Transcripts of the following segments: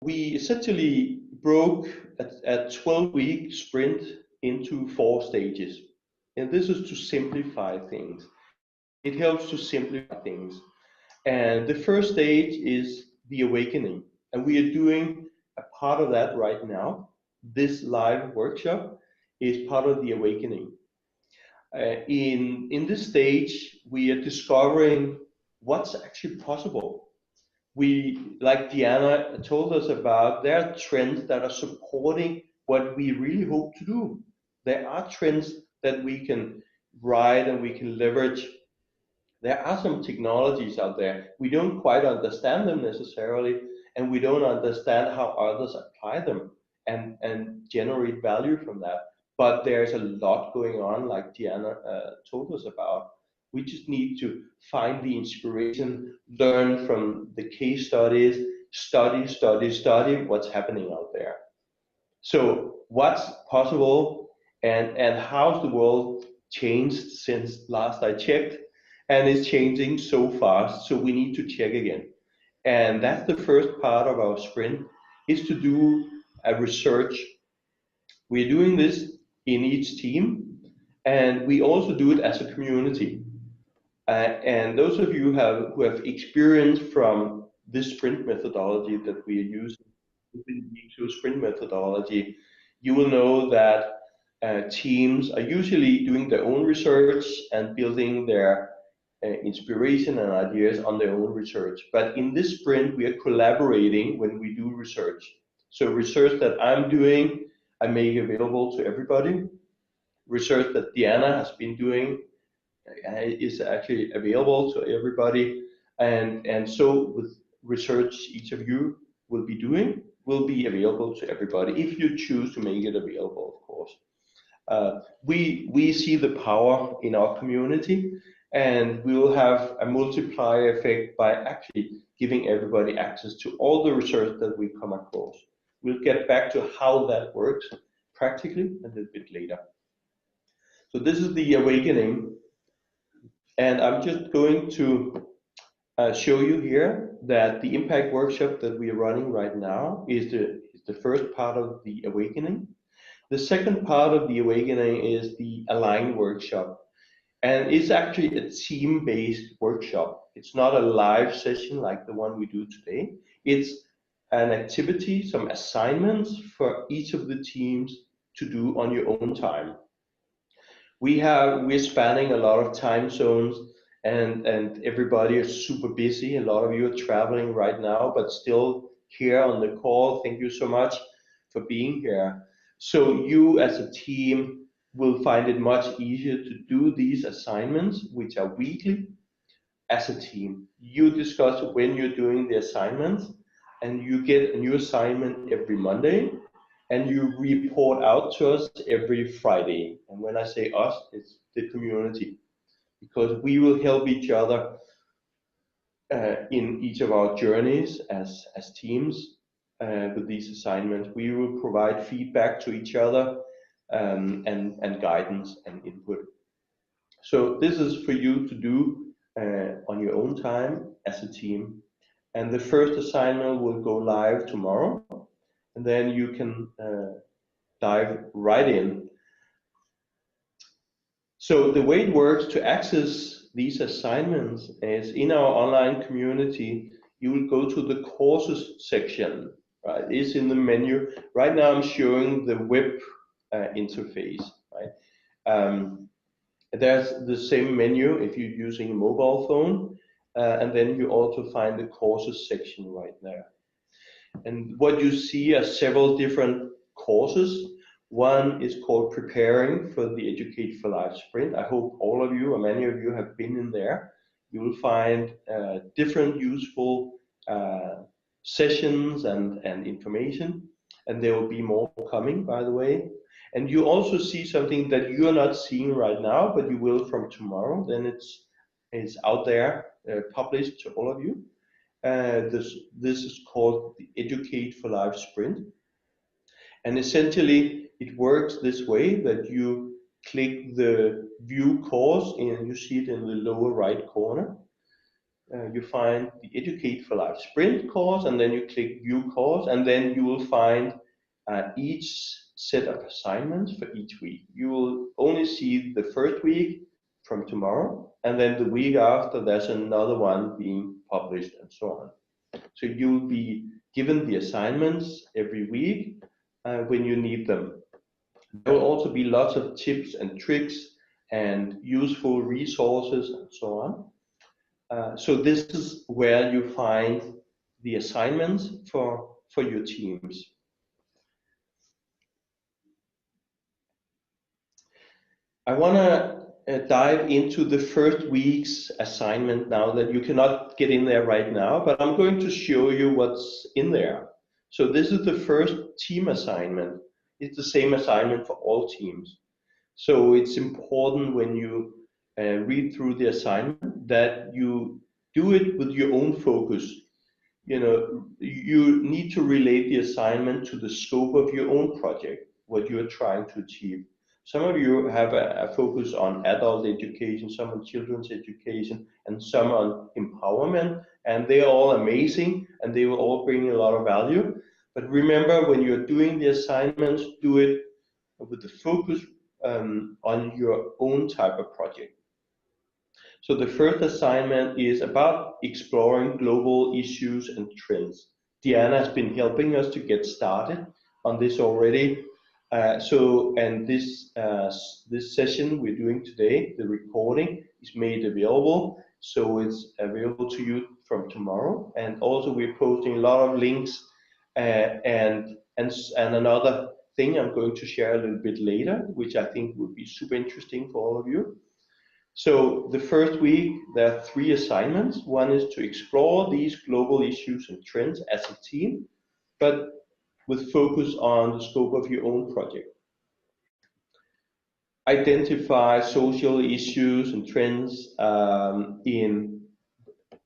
we essentially broke a 12-week sprint into 4 stages. And this is to simplify things. It helps to simplify things. And the first stage is the awakening. And we are doing a part of that right now. This live workshop is part of the awakening. In this stage, we are discovering what's actually possible. We, like Diana told us about, there are trends that are supporting what we really hope to do. There are trends that we can ride and we can leverage. There are some technologies out there. We don't quite understand them necessarily, and we don't understand how others apply them and generate value from that. But there's a lot going on, like Diana told us about. We just need to find the inspiration, learn from the case studies, study what's happening out there. So what's possible, and how's the world changed since last I checked? And it's changing so fast, so we need to check again. And that's the first part of our sprint, is to do a research. We're doing this in each team, and we also do it as a community. And those of you who have experience from this sprint methodology that we are using, the sprint methodology, you will know that teams are usually doing their own research and building their inspiration and ideas on their own research. But in this sprint, we are collaborating when we do research. So research that I'm doing, I make available to everybody. Research that Diana has been doing is actually available to everybody. And so with research each of you will be doing, will be available to everybody if you choose to make it available, of course. We see the power in our community, and we will have a multiplier effect by actually giving everybody access to all the research that we come across. We'll get back to how that works practically a little bit later. So this is the awakening, and I'm just going to show you here that the impact workshop that we are running right now is the first part of the awakening. The second part of the awakening is the align workshop. And it's actually a team-based workshop. It's not a live session like the one we do today. It's an activity, some assignments for each of the teams to do on your own time. We're spanning a lot of time zones, and everybody is super busy. A lot of you are traveling right now, but still here on the call. Thank you so much for being here. So you as a team will find it much easier to do these assignments, which are weekly, as a team. You discuss when you're doing the assignments, and you get a new assignment every Monday, and you report out to us every Friday. And when I say us, it's the community, because we will help each other in each of our journeys as teams with these assignments. We will provide feedback to each other and guidance and input. So this is for you to do on your own time as a team. And the first assignment will go live tomorrow, and then you can dive right in. So the way it works to access these assignments is in our online community, you will go to the courses section, right? It's in the menu. Right now I'm showing the web interface, right? There's the same menu if you're using a mobile phone, and then you also find the courses section right there. And what you see are several different courses. One is called Preparing for the Educate for Life Sprint. I hope all of you, or many of you, have been in there. You will find different useful sessions and information, and there will be more coming, by the way. And you also see something that you are not seeing right now, but you will from tomorrow. Then it's out there, published to all of you. This is called the Educate for.Life Sprint. And essentially, it works this way, that you click the view course, and you see it in the lower right corner. you find the Educate for Life Sprint course, and then you click View Course, and then you will find each set of assignments for each week. You will only see the first week from tomorrow, and then the week after there's another one being published, and so on. So you'll be given the assignments every week when you need them. There will also be lots of tips and tricks and useful resources and so on. So this is where you find the assignments for your teams. I want to dive into the first week's assignment now that you cannot get in there right now, but I'm going to show you what's in there. So this is the first team assignment. It's the same assignment for all teams. So it's important when you read through the assignment that you do it with your own focus. You know, you need to relate the assignment to the scope of your own project, what you are trying to achieve. Some of you have a focus on adult education, some on children's education, and some on empowerment, and they are all amazing, and they will all bring a lot of value. But remember, when you're doing the assignments, do it with the focus on your own type of project. So the first assignment is about exploring global issues and trends. Diana has been helping us to get started on this already. And this session we're doing today, the recording, is made available. So it's available to you from tomorrow. And also we're posting a lot of links and another thing I'm going to share a little bit later, which I think would be super interesting for all of you. So the first week, there are 3 assignments. One is to explore these global issues and trends as a team, but with focus on the scope of your own project. Identify social issues and trends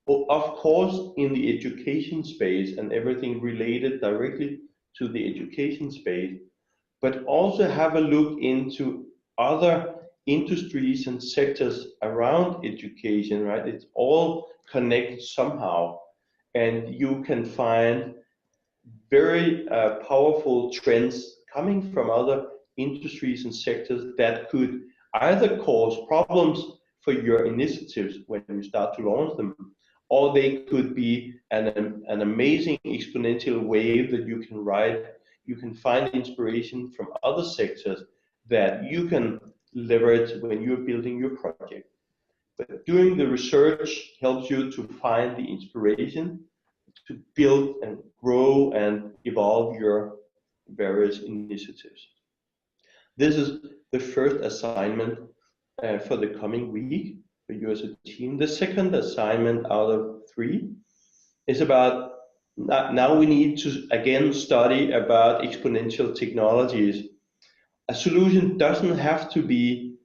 of course, in the education space and everything related directly to the education space, but also have a look into other industries and sectors around education, right? It's all connected somehow, and you can find very powerful trends coming from other industries and sectors that could either cause problems for your initiatives when you start to launch them, or they could be an amazing exponential wave that you can ride. You can find inspiration from other sectors that you can leverage when you're building your project. But doing the research helps you to find the inspiration to build and grow and evolve your various initiatives. This is the first assignment for the coming week for you as a team. The second assignment out of 3 is about now we need to again study about exponential technologies. A solution doesn't have to be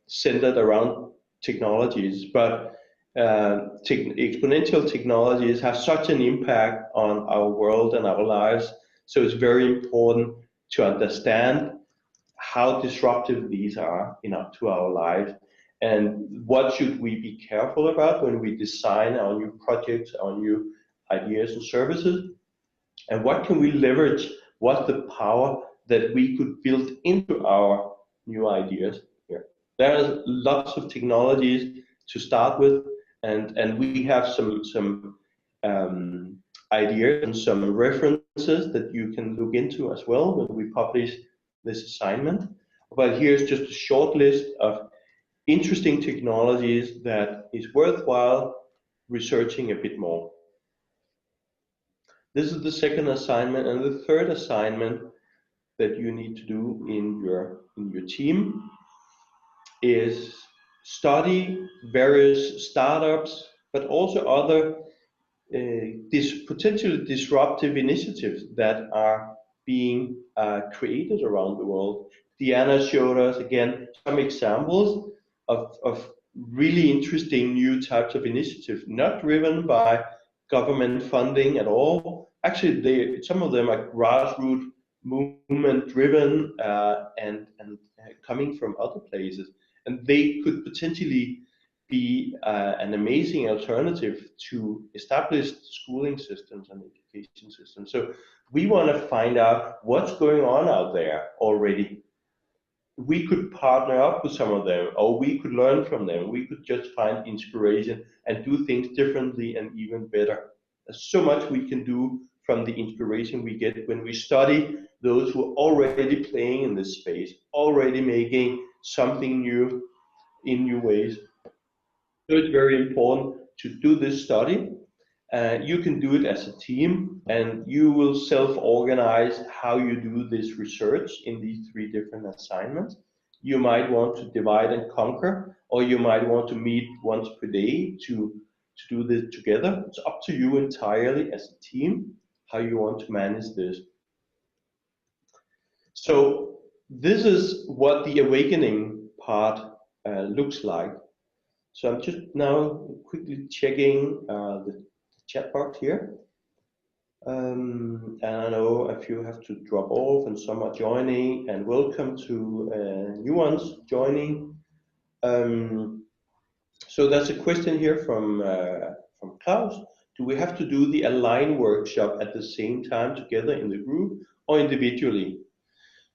centered around technologies, but exponential technologies have such an impact on our world and our lives. So it's very important to understand how disruptive these are to our lives, and what should we be careful about when we design our new projects, our new ideas and services, and what can we leverage, what's the power that we could build into our new ideas here. There's lots of technologies to start with, and we have some ideas and some references that you can look into as well when we publish this assignment. But here's just a short list of interesting technologies that is worthwhile researching a bit more. This is the second assignment, and the third assignment that you need to do in your team is study various startups, but also other potentially disruptive initiatives that are being created around the world. Diana showed us again some examples of really interesting new types of initiatives, not driven by government funding at all. Actually, some of them are grassroots movement driven and coming from other places, and they could potentially be an amazing alternative to established schooling systems and education systems. So we want to find out what's going on out there already. We could partner up with some of them, or we could learn from them. We could just find inspiration and do things differently and even better. There's so much we can do from the inspiration we get when we study those who are already playing in this space, already making something new in new ways. So it's very important to do this study. You can do it as a team, and you will self-organize how you do this research in these 3 different assignments. You might want to divide and conquer, or you might want to meet once per day to do this together. It's up to you entirely as a team how you want to manage this. So this is what the awakening part looks like. So I'm just now quickly checking the chat box here. And I know a few have to drop off and some are joining, and welcome to new ones joining. So there's a question here from Klaus. Do we have to do the Align workshop at the same time together in the group or individually?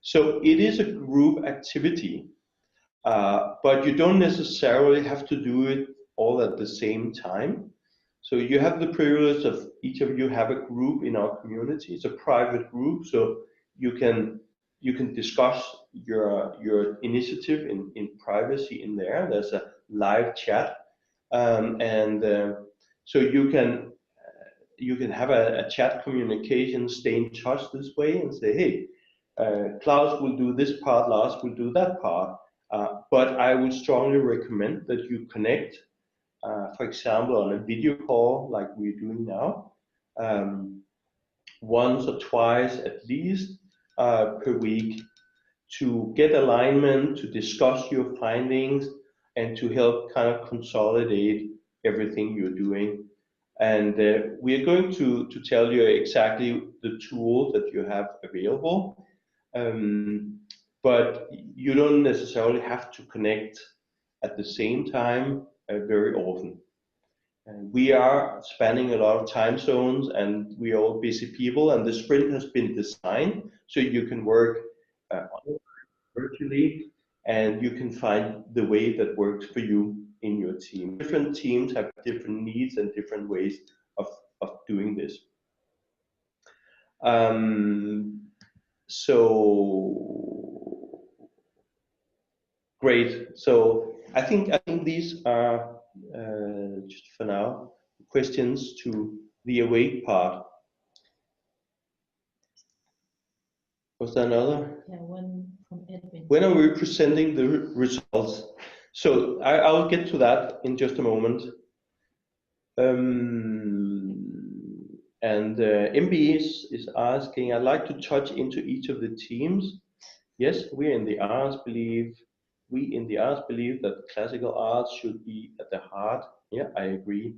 So it is a group activity, but you don't necessarily have to do it all at the same time. So you have the privilege of each of you have a group in our community. It's a private group, so you can discuss your initiative in privacy in there. There's a live chat, so you can have a chat communication, stay in touch this way, and say, hey, Klaus will do this part, Lars will do that part. But I would strongly recommend that you connect, for example, on a video call like we're doing now, once or twice at least per week, to get alignment, to discuss your findings, and to help kind of consolidate everything you're doing. And we are going to tell you exactly the tools that you have available. But you don't necessarily have to connect at the same time very often. We are spanning a lot of time zones, and we are all busy people, and the sprint has been designed so you can work virtually, and you can find the way that works for you in your team. Different teams have different needs and different ways of doing this. So great. So I think these are just for now questions to the awake part. Was there another? Yeah, one from Edwin. When are we presenting the results? So I'll get to that in just a moment. MB is asking, I'd like to touch into each of the teams. Yes, we in the arts believe that classical arts should be at the heart. Yeah, I agree.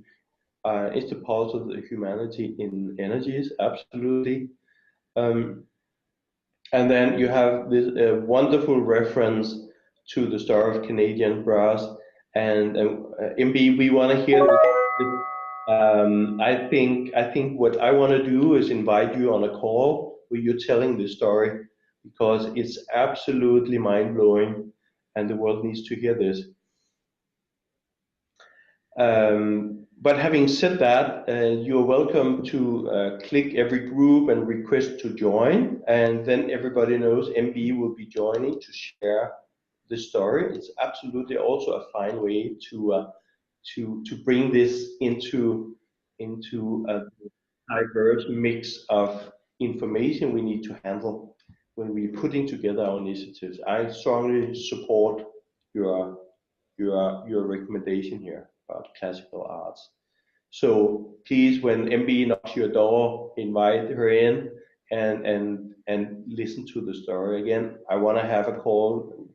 It's the pulse of the humanity in energies, absolutely. And then you have this wonderful reference to the Star of Canadian Brass. And MB, we want to hear this. I think what I want to do is invite you on a call where you're telling this story, because it's absolutely mind-blowing and the world needs to hear this. But having said that, you're welcome to click every group and request to join, and then everybody knows MB will be joining to share the story. It's absolutely also a fine way to bring this into a diverse mix of information we need to handle when we're putting together our initiatives. I strongly support your recommendation here about classical arts. So please, when MB knocks your door, invite her in and listen to the story. Again, I want to have a call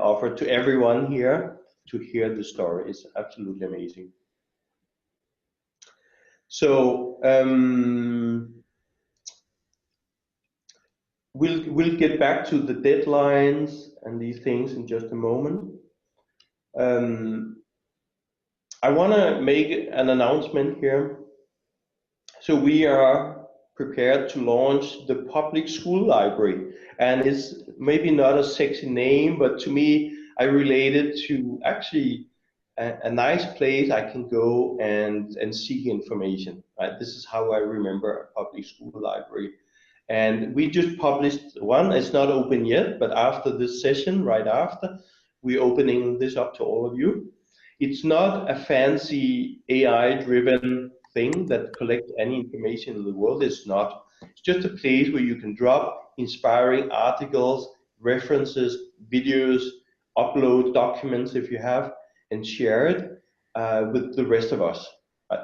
offered to everyone here to hear the story. It's absolutely amazing. So we'll get back to the deadlines and these things in just a moment. I want to make an announcement here. So we are prepared to launch the public school library, and it's maybe not a sexy name, but to me, I relate it to actually a nice place I can go and seek information. Right? This is how I remember a public school library. And we just published one. It's not open yet, but after this session, right after, we're opening this up to all of you. It's not a fancy AI-driven thing that collects any information in the world. It's not. It's just a place where you can drop inspiring articles, references, videos, upload documents if you have, and share it with the rest of us.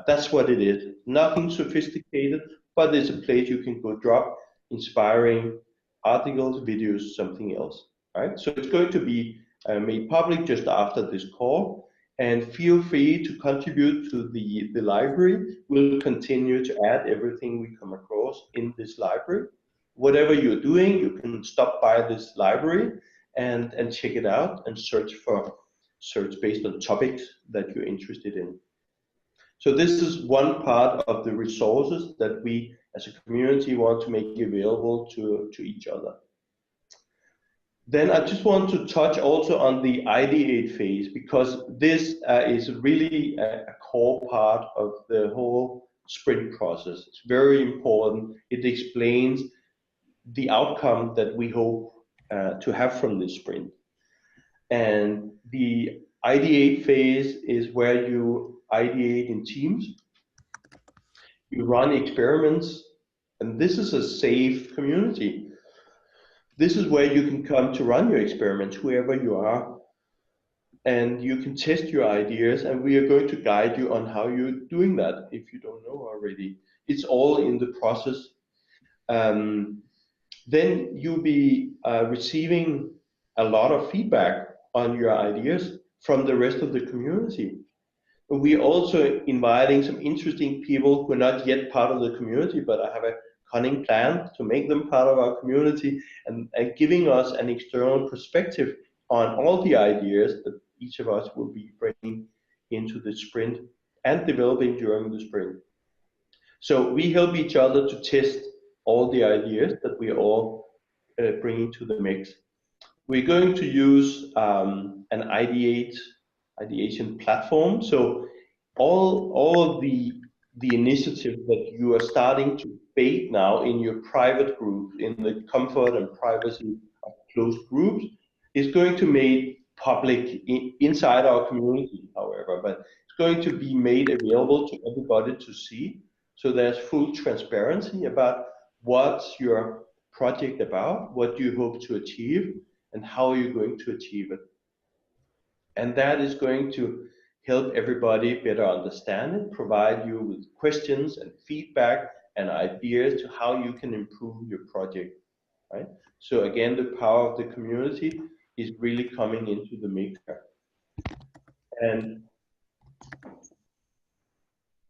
That's what it is. Nothing sophisticated, but it's a place you can go drop inspiring articles, videos, something else. Right? So it's going to be made public just after this call, and feel free to contribute to the library. We'll continue to add everything we come across in this library. Whatever you're doing, you can stop by this library and check it out and search based on topics that you're interested in. So this is one part of the resources that we as a community want to make available to each other. Then I just want to touch also on the ideate phase, because this is really a core part of the whole sprint process. It's very important. It explains the outcome that we hope to have from this sprint. And the ideate phase is where you ideate in teams. You run experiments, and this is a safe community. This is where you can come to run your experiments, whoever you are, and you can test your ideas, and we are going to guide you on how you're doing that if you don't know already. It's all in the process. Then you'll be receiving a lot of feedback on your ideas from the rest of the community. We're also inviting some interesting people who are not yet part of the community, but I have a cunning plan to make them part of our community, and giving us an external perspective on all the ideas that each of us will be bringing into the sprint and developing during the sprint. So we help each other to test all the ideas that we are all bringing to the mix. We're going to use an ideation platform. So all of the initiatives that you are starting to bake now in your private groups, in the comfort and privacy of closed groups, is going to be made public inside our community, however, but it's going to be made available to everybody to see. So there's full transparency about what's your project about, what you hope to achieve, and how you're going to achieve it. And that is going to help everybody better understand it, provide you with questions and feedback and ideas to how you can improve your project, right? So again, the power of the community is really coming into the mix. And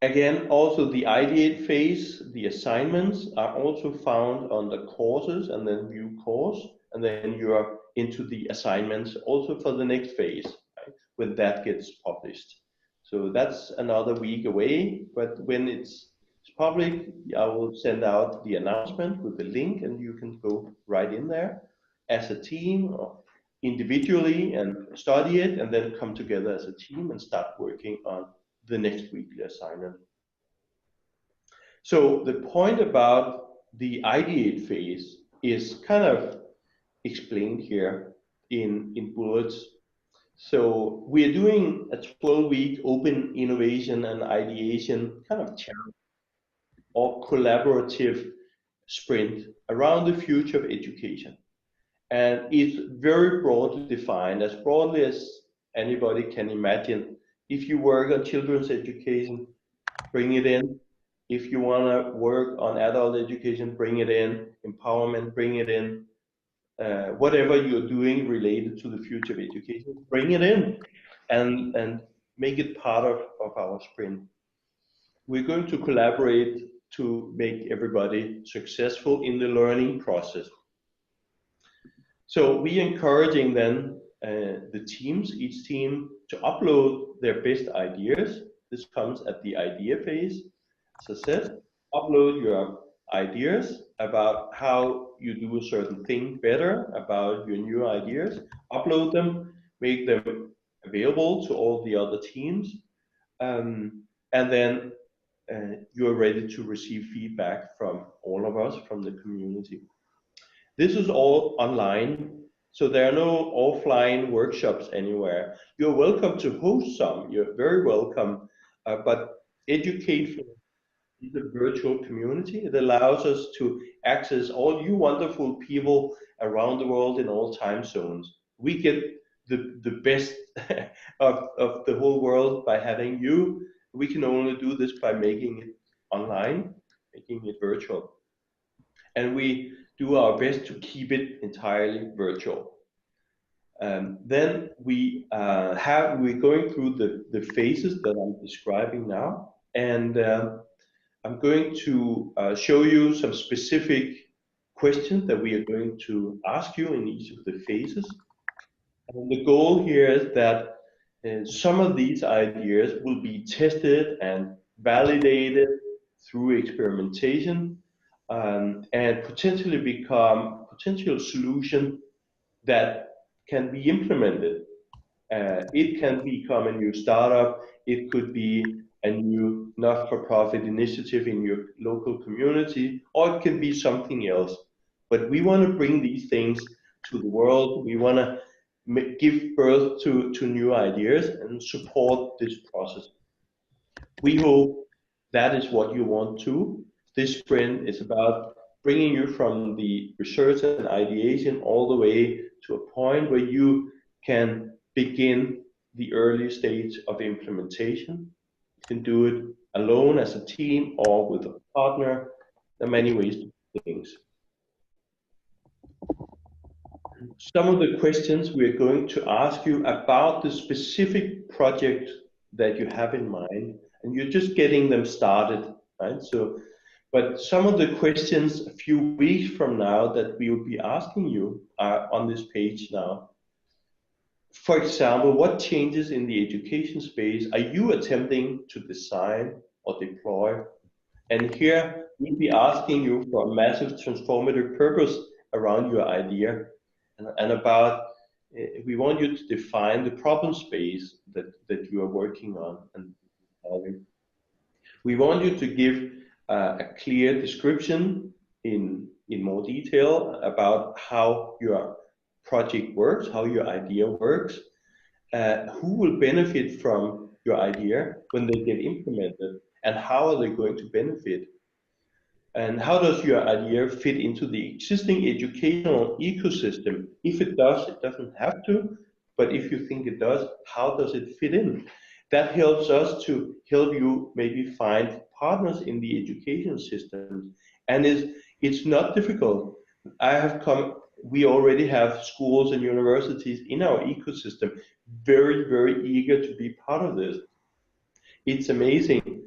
again, also the ideate phase, the assignments are also found on the courses, and then view course, and then you're into the assignments also for the next phase, right, when that gets published. So that's another week away, but when it's public, I will send out the announcement with the link, and you can go right in there as a team or individually and study it, and then come together as a team and start working on the next weekly assignment. So the point about the ideate phase is kind of explained here in bullets. So we're doing a 12-week open innovation and ideation kind of challenge or collaborative sprint around the future of education. And it's very broadly defined, as broadly as anybody can imagine. If you work on children's education, bring it in. If you want to work on adult education, bring it in. Empowerment, bring it in. Whatever you're doing related to the future of education, bring it in and make it part of our sprint. We're going to collaborate to make everybody successful in the learning process. So we encouraging then the teams, each team, to upload their best ideas This comes at the idea phase. As I said, upload your ideas about how you do a certain thing better, about your new ideas, upload them, make them available to all the other teams, and then you're ready to receive feedback from all of us, from the community. This is all online, so there are no offline workshops anywhere. You're welcome to host some, you're very welcome, but Educate for is a virtual community. It allows us to access all you wonderful people around the world in all time zones. We get the best of the whole world by having you. We can only do this by making it online, making it virtual. And we do our best to keep it entirely virtual. Then we're going through the phases that I'm describing now, and I'm going to show you some specific questions that we are going to ask you in each of the phases. And the goal here is that some of these ideas will be tested and validated through experimentation, and potentially become potential solution that can be implemented. It can become a new startup, it could be a new not-for-profit initiative in your local community, or it can be something else. But we want to bring these things to the world. We want to give birth to new ideas and support this process. We hope that is what you want too. This sprint is about bringing you from the research and ideation all the way to a point where you can begin the early stage of implementation. You can do it alone as a team or with a partner. There are many ways to do things. Some of the questions we are going to ask you about the specific project that you have in mind, and you're just getting them started, right? So, but some of the questions a few weeks from now that we will be asking you are on this page now. For example, what changes in the education space are you attempting to design or deploy? And here we'll be asking you for a massive transformative purpose around your idea, and about we want you to define the problem space that you are working on and solving. We want you to give a clear description in more detail about how your project works, how your idea works, who will benefit from your idea when they get implemented, and how are they going to benefit, and how does your idea fit into the existing educational ecosystem. If it does, it doesn't have to, but if you think it does, how does it fit in? That helps us to help you maybe find partners in the education system, and it's not difficult. We already have schools and universities in our ecosystem very, very eager to be part of this. It's amazing.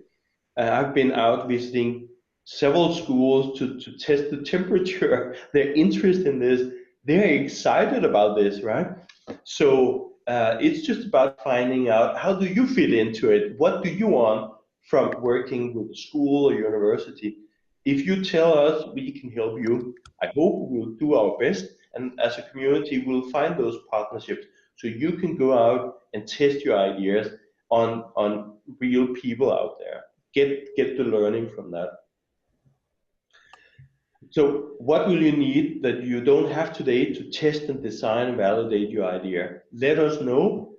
I've been out visiting several schools to test the temperature, their interest in this. They're excited about this, right? So it's just about finding out, how do you fit into it? What do you want from working with a school or university? If you tell us, we can help you. I hope we'll do our best, and as a community, we'll find those partnerships so you can go out and test your ideas on real people out there. Get the learning from that. So what will you need that you don't have today to test and design and validate your idea? Let us know.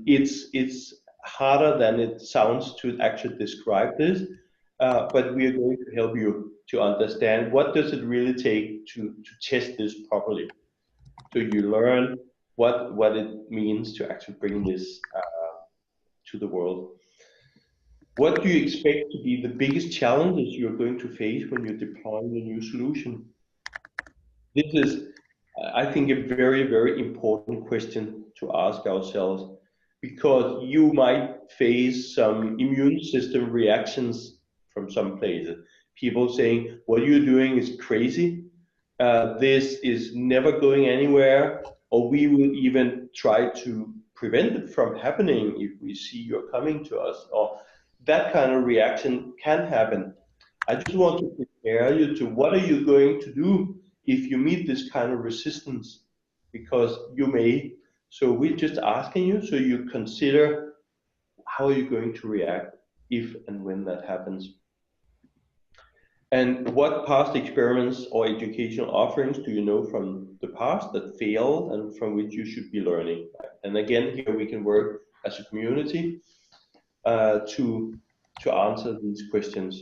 It's harder than it sounds to actually describe this, but we are going to help you to understand what does it really take to test this properly, so you learn what it means to actually bring this to the world. What do you expect to be the biggest challenges you're going to face when you're deploying a new solution? This is, I think, a very, very important question to ask ourselves, because you might face some immune system reactions from some places. People saying, what you're doing is crazy, this is never going anywhere, or we will even try to prevent it from happening if we see you're coming to us, or that kind of reaction can happen. I just want to prepare you to what are you going to do if you meet this kind of resistance, because you may. So we're just asking you so you consider how are you going to react if and when that happens. And what past experiments or educational offerings do you know from the past that failed and from which you should be learning? And again, here we can work as a community to answer these questions.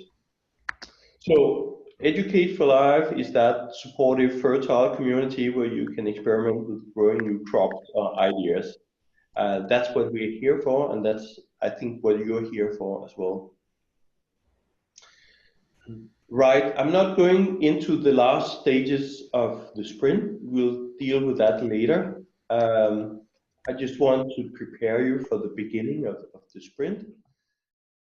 So Educate for Life is that supportive, fertile community where you can experiment with growing new crops or ideas. That's what we're here for, and that's, I think, what you're here for as well. Right, I'm not going into the last stages of the sprint. We'll deal with that later. I just want to prepare you for the beginning of the sprint.